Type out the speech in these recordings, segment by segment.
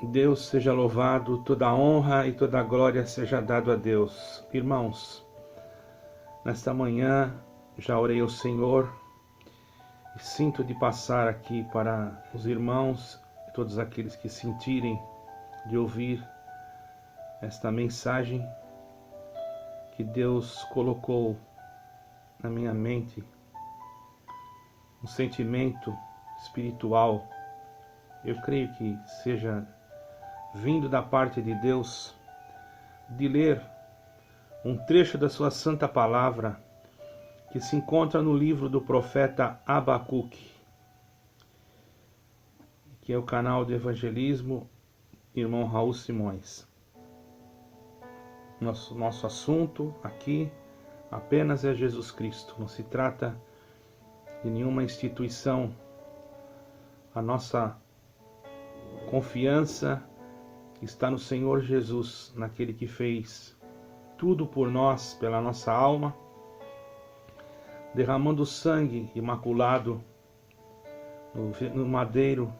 Deus seja louvado, toda a honra e toda a glória seja dado a Deus. Irmãos, nesta manhã já orei ao Senhor e sinto de passar aqui para os irmãos e todos aqueles que sentirem de ouvir esta mensagem que Deus colocou na minha mente, um sentimento espiritual. Eu creio que seja vindo da parte de Deus, de ler um trecho da sua santa palavra que se encontra no livro do profeta Abacuque, que é o canal de evangelismo irmão Raul Simões. Nosso assunto aqui apenas é Jesus Cristo, não se trata de nenhuma instituição. A nossa confiança está no Senhor Jesus, naquele que fez tudo por nós, pela nossa alma, derramando sangue imaculado no madeiro,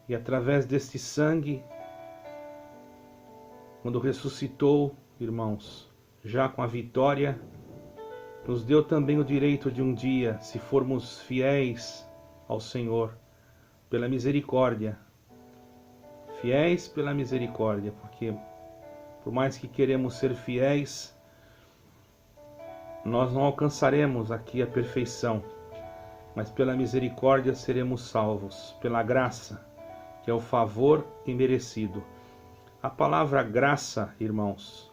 e através deste sangue, quando ressuscitou, irmãos, já com a vitória, nos deu também o direito de um dia, se formos fiéis ao Senhor, pela misericórdia, fiéis pela misericórdia, porque por mais que queremos ser fiéis, nós não alcançaremos aqui a perfeição, mas pela misericórdia seremos salvos, pela graça, que é o favor imerecido. A palavra graça, irmãos,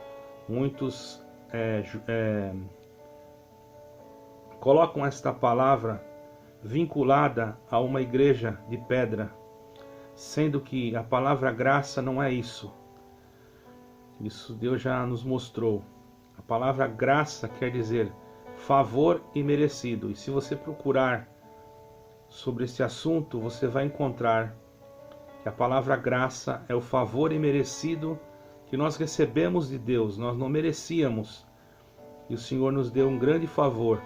muitos colocam esta palavra vinculada a uma igreja de pedra, sendo que a palavra graça não é isso. Isso Deus já nos mostrou. A palavra graça quer dizer favor imerecido. E se você procurar sobre esse assunto, você vai encontrar que a palavra graça é o favor imerecido que nós recebemos de Deus. Nós não merecíamos, e o Senhor nos deu um grande favor.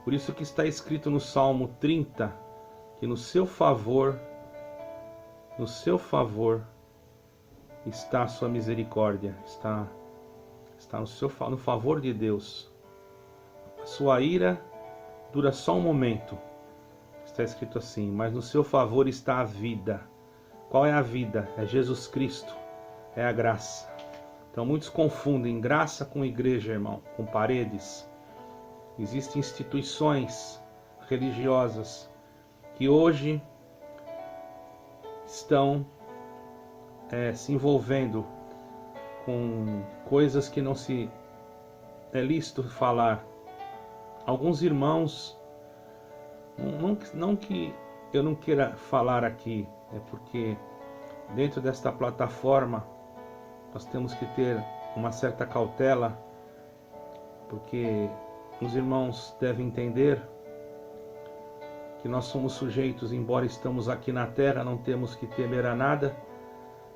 Por isso que está escrito no Salmo 30, que no seu favor está a sua misericórdia, está no favor de Deus. A sua ira dura só um momento, está escrito assim, mas no seu favor está a vida. Qual é a vida? É Jesus Cristo, é a graça. Então muitos confundem graça com igreja, irmão, com paredes. Existem instituições religiosas que hoje estão se envolvendo com coisas que não se é lícito falar. Alguns irmãos, não que eu não queira falar aqui, é porque dentro desta plataforma nós temos que ter uma certa cautela, porque os irmãos devem entender que nós somos sujeitos, embora estamos aqui na terra, não temos que temer a nada,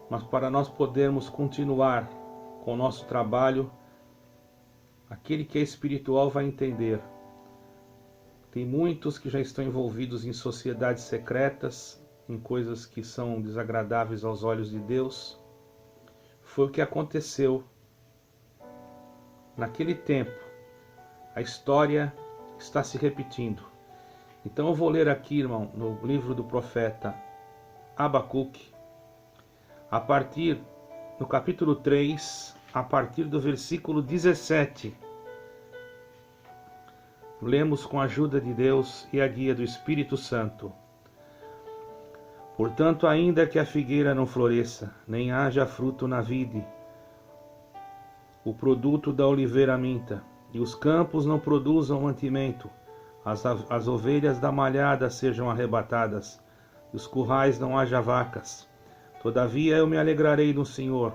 mas para nós podermos continuar com o nosso trabalho, aquele que é espiritual vai entender. Tem muitos que já estão envolvidos em sociedades secretas, em coisas que são desagradáveis aos olhos de Deus. Foi o que aconteceu naquele tempo. A história está se repetindo. Então eu vou ler aqui, irmão, no livro do profeta Abacuque, no capítulo 3, a partir do versículo 17. Lemos com a ajuda de Deus e a guia do Espírito Santo. Portanto, ainda que a figueira não floresça, nem haja fruto na vide, o produto da oliveira minta, e os campos não produzam mantimento, as ovelhas da malhada sejam arrebatadas, e os currais não haja vacas. Todavia eu me alegrarei no Senhor,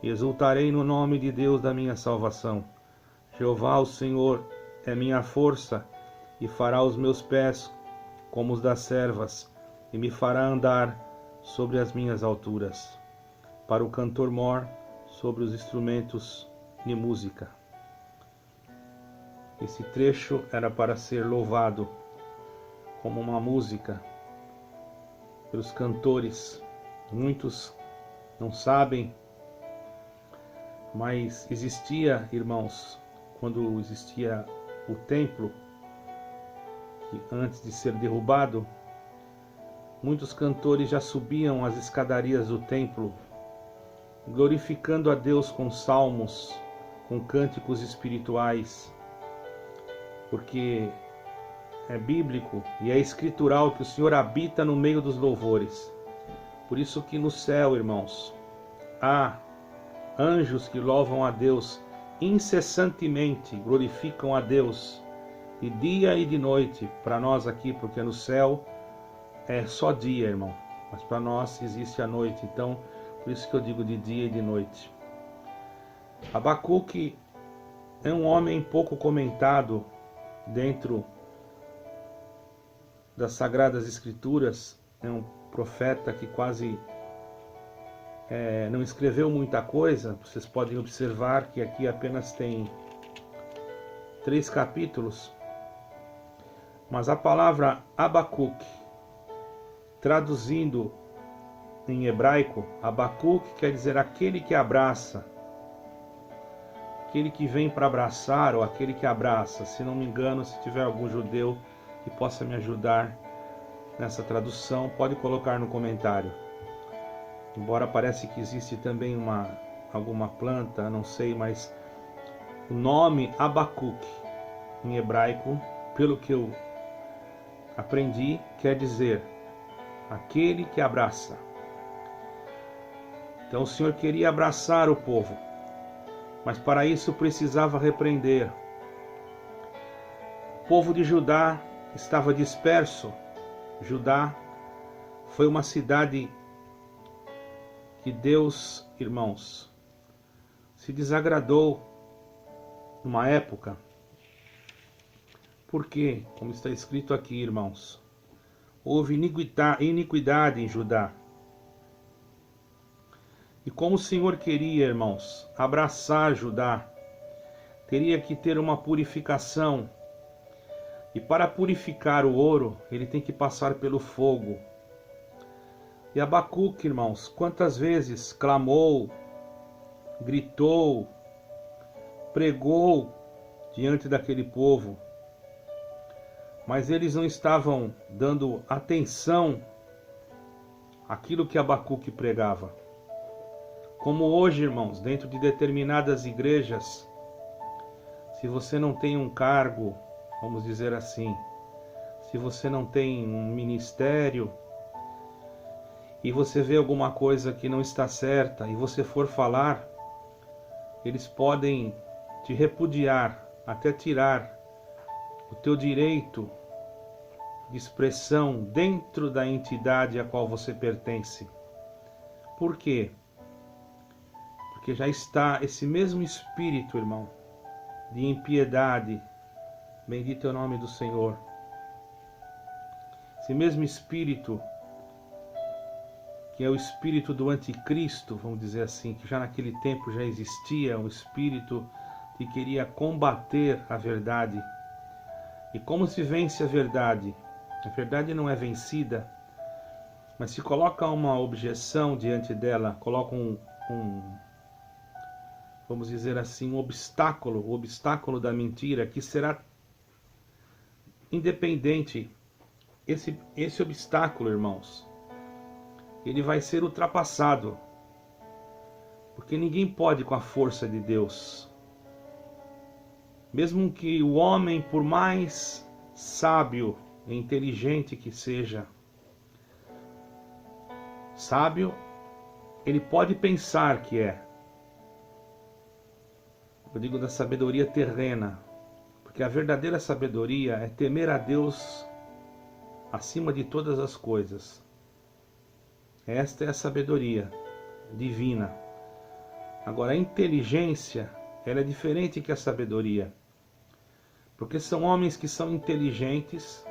e exultarei no nome de Deus da minha salvação. Jeová, o Senhor, é minha força, e fará os meus pés como os das servas, e me fará andar sobre as minhas alturas, para o cantor-mor sobre os instrumentos de música. Esse trecho era para ser louvado como uma música pelos cantores. Muitos não sabem, mas existia, irmãos, quando existia o templo, que antes de ser derrubado, muitos cantores já subiam as escadarias do templo, glorificando a Deus com salmos, com cânticos espirituais, porque é bíblico e é escritural que o Senhor habita no meio dos louvores. Por isso que no céu, irmãos, há anjos que louvam a Deus incessantemente, glorificam a Deus de dia e de noite. Para nós aqui, porque no céu é só dia, irmão, mas para nós existe a noite. Então, por isso que eu digo de dia e de noite. Abacuque é um homem pouco comentado dentro das Sagradas Escrituras. É um profeta que quase não escreveu muita coisa. Vocês podem observar que aqui apenas tem 3 capítulos. Mas a palavra Abacuque, traduzindo em hebraico, Abacuque quer dizer aquele que abraça, aquele que vem para abraçar, ou aquele que abraça. Se não me engano, se tiver algum judeu que possa me ajudar nessa tradução, pode colocar no comentário. Embora parece que existe também alguma planta, não sei, mas o nome Abacuque em hebraico, pelo que eu aprendi, quer dizer aquele que abraça. Então o Senhor queria abraçar o povo, mas para isso precisava repreender. O povo de Judá estava disperso. Judá foi uma cidade que Deus, irmãos, se desagradou numa época. Porque, como está escrito aqui, irmãos, houve iniquidade em Judá. E como o Senhor queria, irmãos, abraçar Judá, teria que ter uma purificação. E para purificar o ouro, ele tem que passar pelo fogo. E Abacuque, irmãos, quantas vezes clamou, gritou, pregou diante daquele povo, mas eles não estavam dando atenção àquilo que Abacuque pregava. Como hoje, irmãos, dentro de determinadas igrejas, se você não tem um cargo, vamos dizer assim, se você não tem um ministério e você vê alguma coisa que não está certa e você for falar, eles podem te repudiar, até tirar o teu direito de expressão dentro da entidade a qual você pertence. Por quê? Porque já está esse mesmo espírito, irmão, de impiedade. Bendito é o nome do Senhor. Esse mesmo espírito, que é o espírito do anticristo, vamos dizer assim, que já naquele tempo já existia, um espírito que queria combater a verdade. E como se vence a verdade? A verdade não é vencida, mas se coloca uma objeção diante dela, coloca vamos dizer assim, um obstáculo, o obstáculo da mentira, que será independente. Esse obstáculo, irmãos, ele vai ser ultrapassado, porque ninguém pode com a força de Deus. Mesmo que o homem, por mais sábio e inteligente que seja, sábio, ele pode pensar que é. Eu digo da sabedoria terrena, porque a verdadeira sabedoria é temer a Deus acima de todas as coisas. Esta é a sabedoria divina. Agora, a inteligência, ela é diferente que a sabedoria, porque são homens que são inteligentes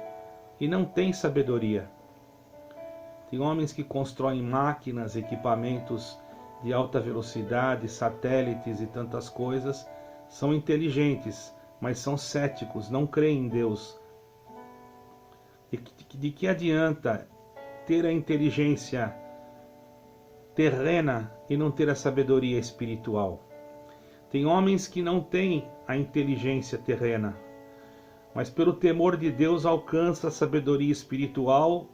e não têm sabedoria. Tem homens que constroem máquinas, equipamentos de alta velocidade, satélites e tantas coisas, são inteligentes, mas são céticos, não creem em Deus. De que adianta ter a inteligência terrena e não ter a sabedoria espiritual. Tem homens que não têm a inteligência terrena, mas pelo temor de Deus alcança a sabedoria espiritual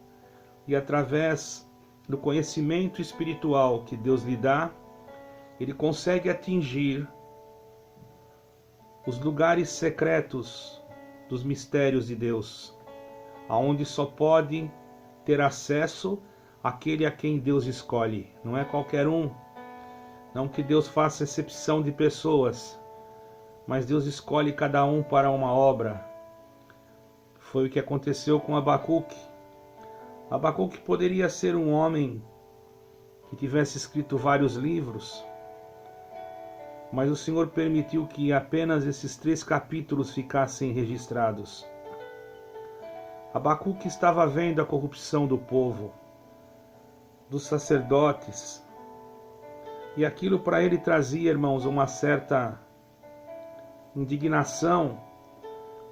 e através do conhecimento espiritual que Deus lhe dá, ele consegue atingir os lugares secretos dos mistérios de Deus, aonde só pode ter acesso aquele a quem Deus escolhe. Não é qualquer um. Não que Deus faça exceção de pessoas, mas Deus escolhe cada um para uma obra. Foi o que aconteceu com Abacuque. Abacuque poderia ser um homem que tivesse escrito vários livros, mas o Senhor permitiu que apenas esses 3 capítulos ficassem registrados. Abacuque estava vendo a corrupção do povo, dos sacerdotes, e aquilo para ele trazia, irmãos, uma certa indignação,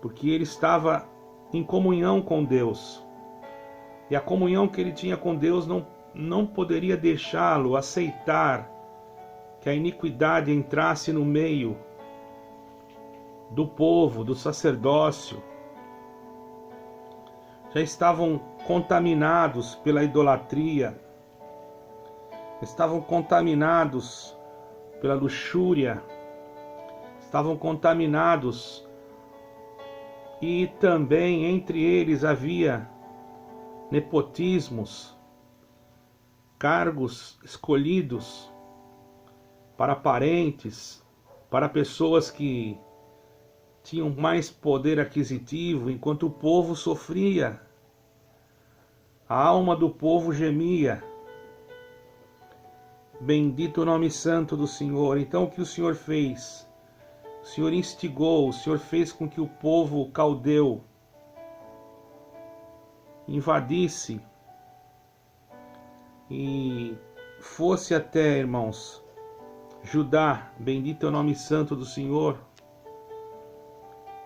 porque ele estava em comunhão com Deus. E a comunhão que ele tinha com Deus não poderia deixá-lo aceitar que a iniquidade entrasse no meio do povo, do sacerdócio. Já estavam contaminados pela idolatria, estavam contaminados pela luxúria, estavam contaminados, e também entre eles havia nepotismos, cargos escolhidos para parentes, para pessoas que tinham mais poder aquisitivo, enquanto o povo sofria, a alma do povo gemia. Bendito o nome santo do Senhor. Então o que o Senhor fez? O Senhor instigou, o Senhor fez com que o povo caldeu invadisse e fosse até, irmãos, Judá, bendito é o nome santo do Senhor,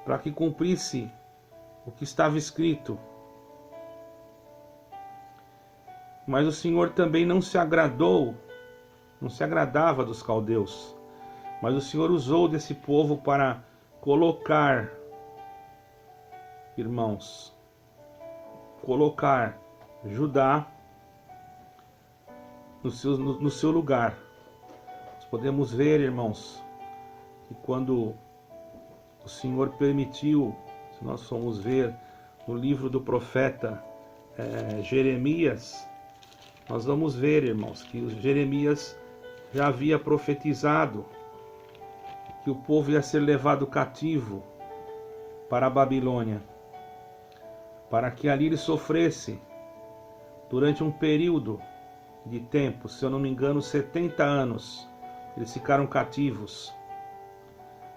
para que cumprisse o que estava escrito. Mas o Senhor também não se agradava dos caldeus, mas o Senhor usou desse povo para colocar, irmãos, colocar Judá no seu lugar. Nós podemos ver, irmãos, que quando o Senhor permitiu, se nós formos ver no livro do profeta Jeremias, nós vamos ver, irmãos, que Jeremias já havia profetizado que o povo ia ser levado cativo para a Babilônia, para que ali ele sofresse durante um período de tempo, se eu não me engano, 70 anos, eles ficaram cativos.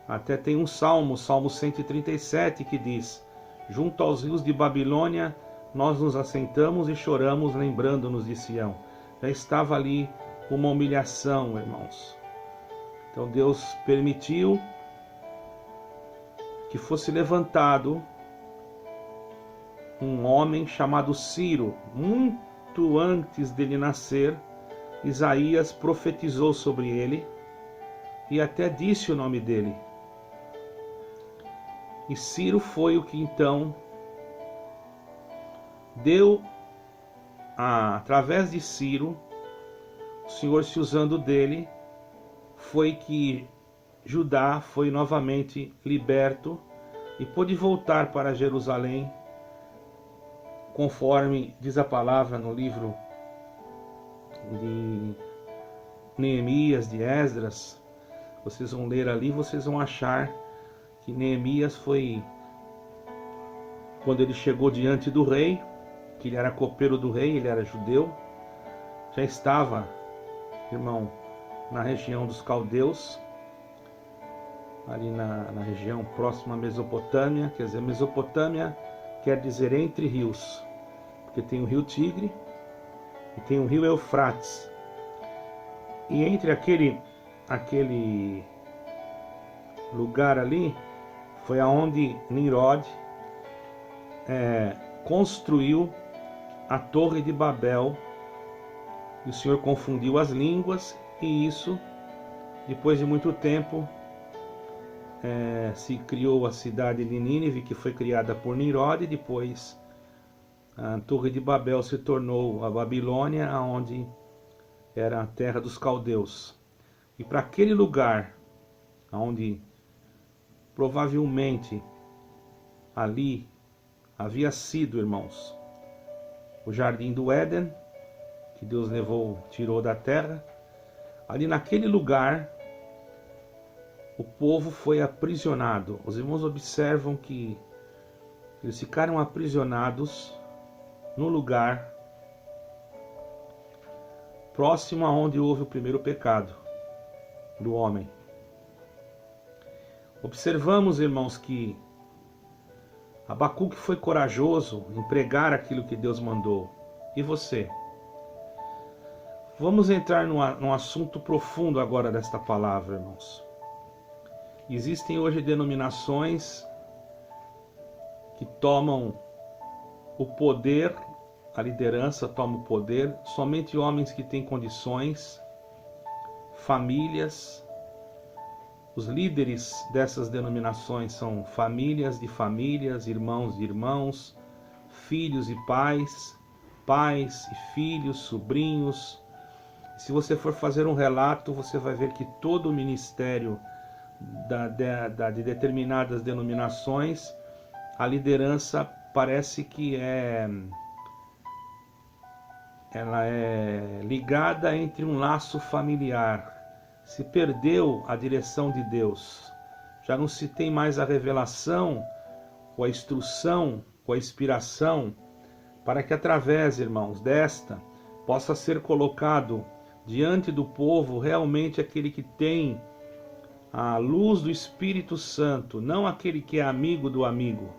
Até tem um salmo, Salmo 137, que diz: junto aos rios de Babilônia nós nos assentamos e choramos, lembrando-nos de Sião. Já estava ali uma humilhação, irmãos. Então Deus permitiu que fosse levantado um homem chamado Ciro. Muito antes dele nascer, Isaías profetizou sobre ele e até disse o nome dele. E Ciro foi o que então deu, através de Ciro, o Senhor se usando dele, foi que Judá foi novamente liberto e pôde voltar para Jerusalém, conforme diz a palavra no livro de Neemias, de Esdras. Vocês vão ler ali, vocês vão achar que Neemias foi, quando ele chegou diante do rei, que ele era copeiro do rei, ele era judeu, já estava, irmão, na região dos caldeus, ali na região próxima à Mesopotâmia. Quer dizer, Mesopotâmia quer dizer entre rios, porque tem o rio Tigre e tem o rio Eufrates. E entre aquele lugar ali, foi aonde Nimrod construiu a Torre de Babel, E o Senhor confundiu as línguas, e isso, depois de muito tempo, se criou a cidade de Nínive, que foi criada por Nimrod, e depois a Torre de Babel se tornou a Babilônia, onde era a terra dos caldeus. E para aquele lugar, onde provavelmente ali havia sido, irmãos, o jardim do Éden, que Deus tirou da terra, ali naquele lugar o povo foi aprisionado. Os irmãos observam que eles ficaram aprisionados no lugar próximo aonde houve o primeiro pecado do homem. Observamos, irmãos, que Abacuque foi corajoso em pregar aquilo que Deus mandou. E você? Vamos entrar num assunto profundo agora desta palavra, irmãos. Existem hoje denominações que tomam o poder, a liderança toma o poder, somente homens que têm condições, famílias. Os líderes dessas denominações são famílias de famílias, irmãos de irmãos, filhos e pais, pais e filhos, sobrinhos. Se você for fazer um relato, você vai ver que todo o ministério de determinadas denominações, a liderança parece que ela é ligada entre um laço familiar. Se perdeu a direção de Deus, já não se tem mais a revelação, ou a instrução, ou a inspiração, para que através, irmãos, desta, possa ser colocado diante do povo realmente aquele que tem a luz do Espírito Santo, não aquele que é amigo do amigo,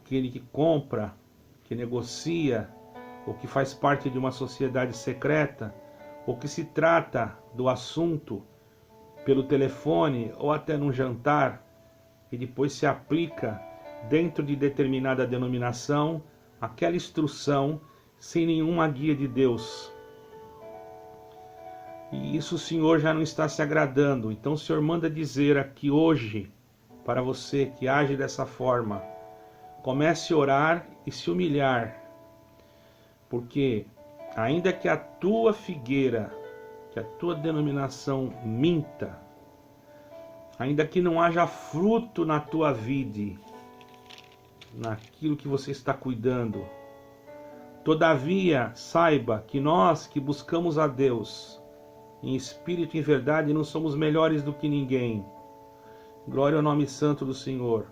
aquele que compra, que negocia, ou que faz parte de uma sociedade secreta, ou que se trata do assunto pelo telefone ou até num jantar e depois se aplica dentro de determinada denominação aquela instrução sem nenhuma guia de Deus. E isso o Senhor já não está se agradando. Então o Senhor manda dizer aqui hoje, para você que age dessa forma, comece a orar e se humilhar, porque ainda que a tua figueira, que a tua denominação minta, ainda que não haja fruto na tua vide, naquilo que você está cuidando, todavia saiba que nós que buscamos a Deus em espírito e em verdade não somos melhores do que ninguém. Glória ao nome santo do Senhor.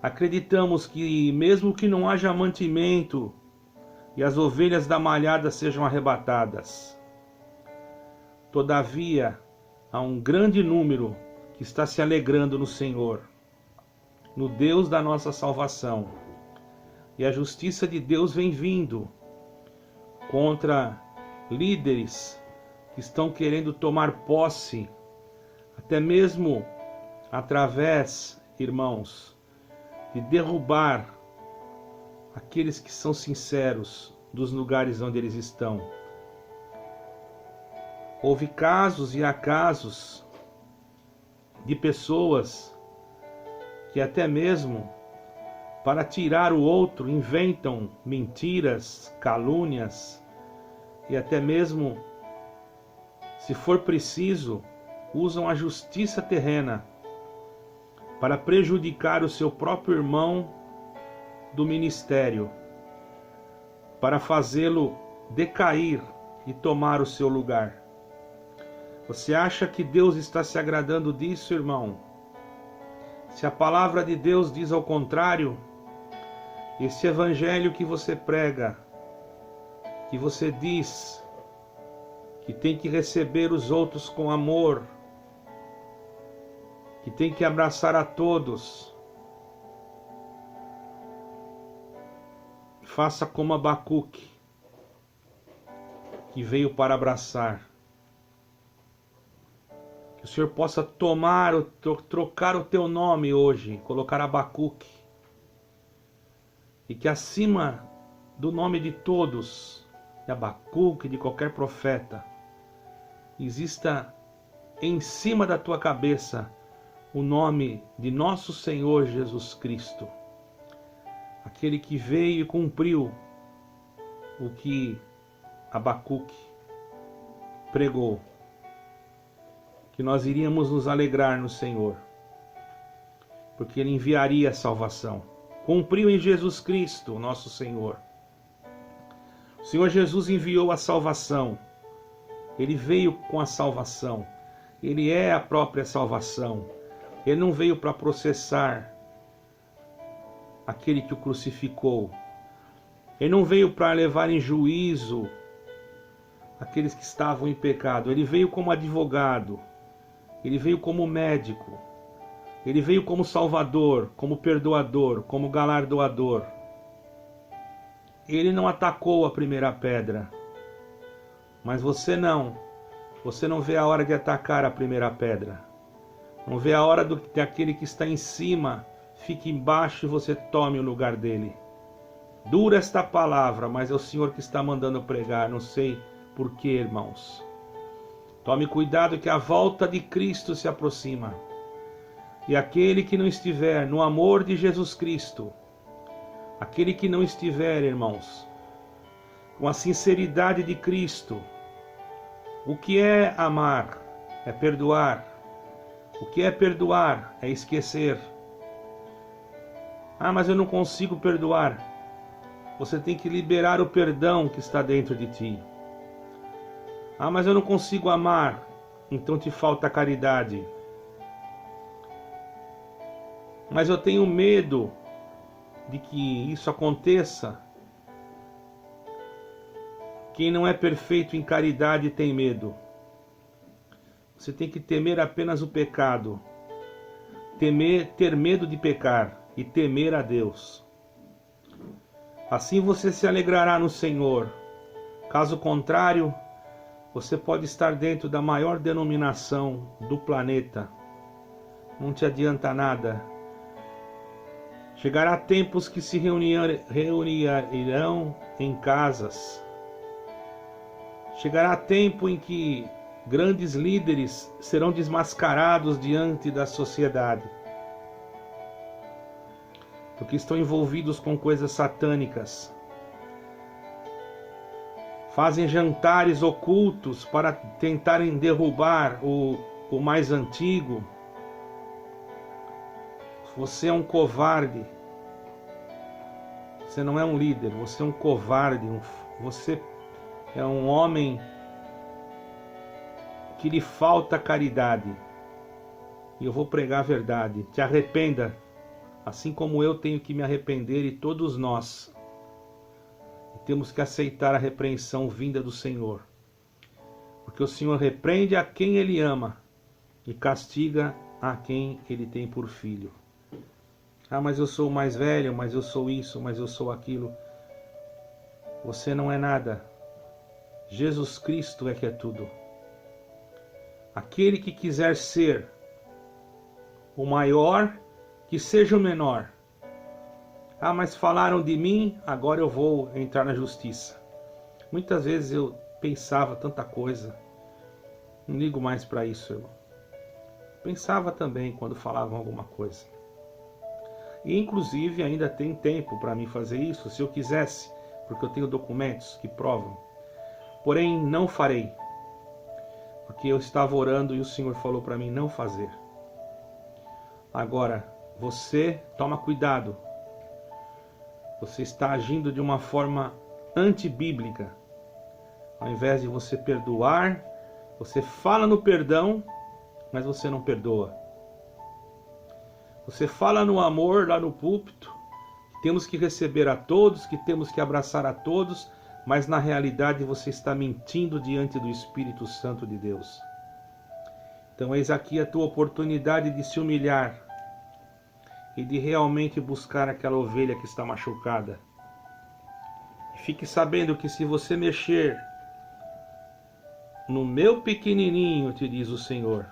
Acreditamos que mesmo que não haja mantimento e as ovelhas da malhada sejam arrebatadas, todavia há um grande número que está se alegrando no Senhor, no Deus da nossa salvação. E a justiça de Deus vem vindo contra líderes que estão querendo tomar posse, até mesmo através, irmãos, de derrubar aqueles que são sinceros dos lugares onde eles estão. Houve casos e há casos de pessoas que até mesmo para tirar o outro inventam mentiras, calúnias e até mesmo, se for preciso, usam a justiça terrena para prejudicar o seu próprio irmão do ministério, para fazê-lo decair e tomar o seu lugar. Você acha que Deus está se agradando disso, irmão? Se a palavra de Deus diz ao contrário, esse evangelho que você prega, que você diz que tem que receber os outros com amor, que tem que abraçar a todos, faça como Abacuque, que veio para abraçar. Que o Senhor possa trocar o teu nome hoje, colocar Abacuque, e que acima do nome de todos de Abacuque, de qualquer profeta, exista em cima da tua cabeça o nome de nosso Senhor Jesus Cristo, aquele que veio e cumpriu o que Abacuque pregou, que nós iríamos nos alegrar no Senhor, porque Ele enviaria a salvação. Cumpriu em Jesus Cristo, nosso Senhor. O Senhor Jesus enviou a salvação. Ele veio com a salvação. Ele é a própria salvação. Ele não veio para processar aquele que o crucificou. Ele não veio para levar em juízo aqueles que estavam em pecado. Ele veio como advogado. Ele veio como médico. Ele veio como salvador, como perdoador, como galardoador. Ele não atacou a primeira pedra. Mas você não. Você não vê a hora de atacar a primeira pedra. Não vê a hora de aquele que está em cima fique embaixo e você tome o lugar dele. Dura esta palavra, mas é o Senhor que está mandando pregar. Não sei por quê, irmãos. Tome cuidado que a volta de Cristo se aproxima. E aquele que não estiver no amor de Jesus Cristo, aquele que não estiver, irmãos, com a sinceridade de Cristo, o que é amar? É perdoar. O que é perdoar? É esquecer. Ah, mas eu não consigo perdoar. Você tem que liberar o perdão que está dentro de ti. Ah, mas eu não consigo amar. Então te falta caridade. Mas eu tenho medo de que isso aconteça. Quem não é perfeito em caridade tem medo. Você tem que temer apenas o pecado. Ter medo de pecar e temer a Deus. Assim você se alegrará no Senhor. Caso contrário, você pode estar dentro da maior denominação do planeta. Não te adianta nada. Chegará tempos que se reunirão em casas. Chegará tempo em que grandes líderes serão desmascarados diante da sociedade, porque estão envolvidos com coisas satânicas. Fazem jantares ocultos para tentarem derrubar o mais antigo. Você é um covarde. Você não é um líder, você é um covarde. Você é um homem que lhe falta caridade. E eu vou pregar a verdade. Te arrependa, assim como eu tenho que me arrepender e todos nós. E temos que aceitar a repreensão vinda do Senhor. Porque o Senhor repreende a quem Ele ama e castiga a quem Ele tem por filho. Ah, mas eu sou o mais velho, mas eu sou isso, mas eu sou aquilo. Você não é nada. Jesus Cristo é que é tudo. Aquele que quiser ser o maior, que seja o menor. Ah, mas falaram de mim, agora eu vou entrar na justiça. Muitas vezes eu pensava tanta coisa. Não ligo mais para isso, irmão. Pensava também quando falavam alguma coisa. E inclusive ainda tem tempo para mim fazer isso, se eu quisesse, porque eu tenho documentos que provam. Porém, não farei. Porque eu estava orando e o Senhor falou para mim não fazer. Agora, você toma cuidado. Você está agindo de uma forma antibíblica. Ao invés de você perdoar, você fala no perdão, mas você não perdoa. Você fala no amor lá no púlpito, que temos que receber a todos, que temos que abraçar a todos, mas na realidade você está mentindo diante do Espírito Santo de Deus. Então eis aqui a tua oportunidade de se humilhar e de realmente buscar aquela ovelha que está machucada. E fique sabendo que se você mexer no meu pequenininho, te diz o Senhor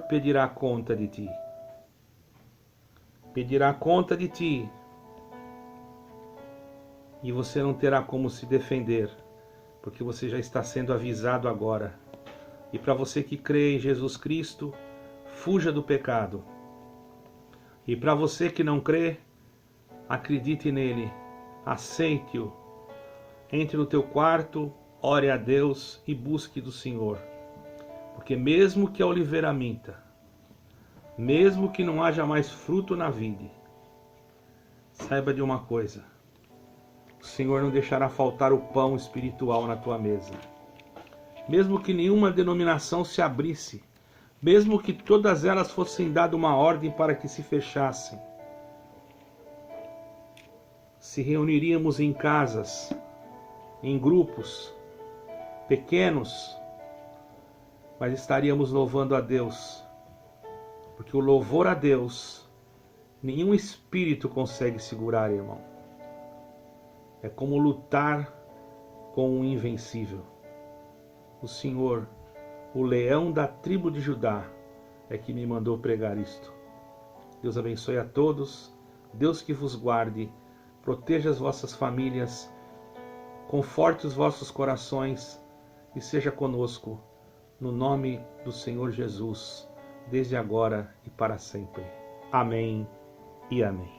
pedirá conta de ti. Pedirá conta de ti. e você não terá como se defender, porque você já está sendo avisado agora. E para você que crê em Jesus Cristo, fuja do pecado. E para você que não crê, acredite nele, aceite-o, entre no teu quarto, ore a Deus e busque do Senhor. Porque mesmo que a oliveira minta, mesmo que não haja mais fruto na vide, saiba de uma coisa: o Senhor não deixará faltar o pão espiritual na tua mesa. Mesmo que nenhuma denominação se abrisse, mesmo que todas elas fossem dado uma ordem para que se fechassem, se reuniríamos em casas, em grupos pequenos, mas estaríamos louvando a Deus, porque o louvor a Deus nenhum espírito consegue segurar, irmão. É como lutar com um invencível. O Senhor, o leão da tribo de Judá, é que me mandou pregar isto. Deus abençoe a todos, Deus que vos guarde, proteja as vossas famílias, conforte os vossos corações e seja conosco, no nome do Senhor Jesus, desde agora e para sempre. Amém e amém.